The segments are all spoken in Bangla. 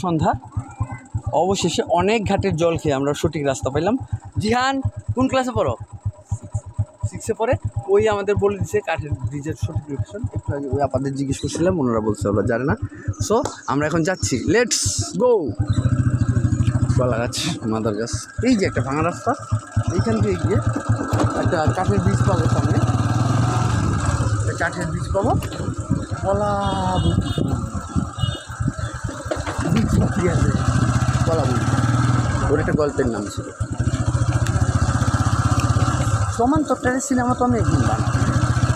সন্ধ্যা অবশেষে অনেক ঘাটের জল খেয়ে আমরা সঠিক রাস্তা পেলাম। জিহান কোন ক্লাসে পড়ো? 6-এ পড়ে। ওই আমাদের বলে দিচ্ছে কাঠের ব্রিজের সঠিক লোকেশন। একটু আগে ওই আপনাদের জিজ্ঞেস করছিলাম, ওনারা বলছে ওরা জানে না। সো আমরা এখন যাচ্ছি, লেটস গো। কলা গাছ, মাদার গাছ, এই যে একটা ভাঙা রাস্তা, এইখান থেকে গিয়ে একটা কাঠের ব্রিজ পাবো সামনে, একটা কাঠের ব্রিজ পাবো। কলা ব্রিজ বিক্রি আছে, কলা বই, ওর একটা গল্পের নাম ছিল। সমান চট্টগ্রামের সিনেমা তো আমি একদিন বানাই,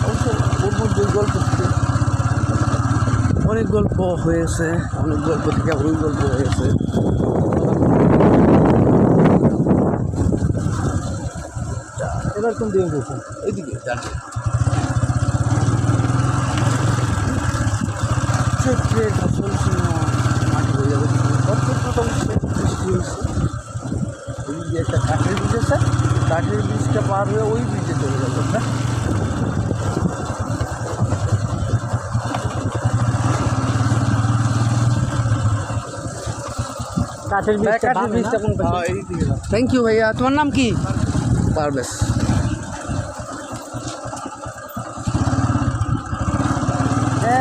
অবশ্য ওর মধ্যে ওই গল্প থেকে অনেক গল্প হয়েছে, অনেক গল্প থেকে আবার ওই গল্প হয়েছে। এবার কোন দিকে গেছে? এইদিকে জানি চৈত্রের ফসল মাটি হয়ে যাবে, বৃষ্টি হয়েছে। ওই যে একটা কাঠের ব্রিজ আছে, কাঠের ব্রিজটা পার হয়ে ওই ব্রিজে চলে যাবে আমরা। কাঠের ব্রিজটা কোন পাশে? থ্যাংক ইউ ভাইয়া। তোমার নাম কি? পারভেজ।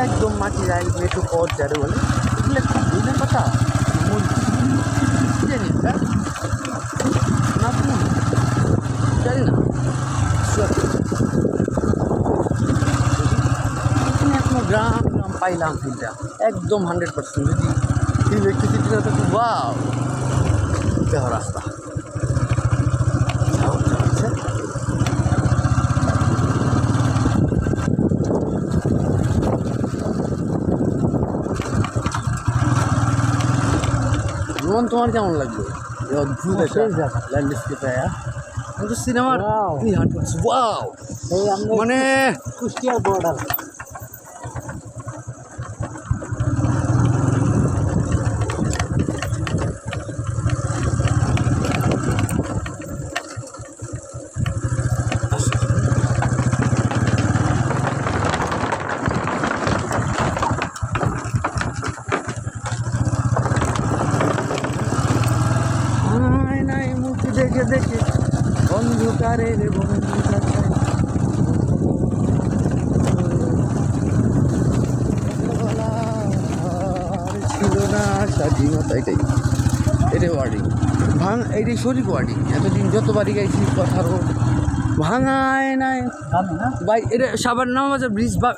একদম মাটি রায় মেট্রো পথ যারে বলে, এগুলো খুব ভুলের কথা। জানি না জানি না, এখনো গ্রাম গ্রাম পাইলাম ফিলটা একদম 100%। যদি ইলেকট্রিসিটিটা তো ওয়াও, দেহ রাস্তা জীবন। তোমার কেমন লাগলো এই অদ্ভুত একটা ল্যান্ডস্কেপে? আমি তো সিনেমার হান্ট করছি, ওয়াও। মানে কুষ্টিয়ার বর্ডার। নাই মুখ দেখে দেখে অন্ধকারের বন্ধুটা ছিল না স্বাধীনতা। এটাই ওয়ার্ডিং এইটাই সঠিক ওয়ার্ডিং। এতদিন যতবারই গাইছি কথারও ভাঙায় নাই ভাই। এটা সাবান নামাজ ব্রিজ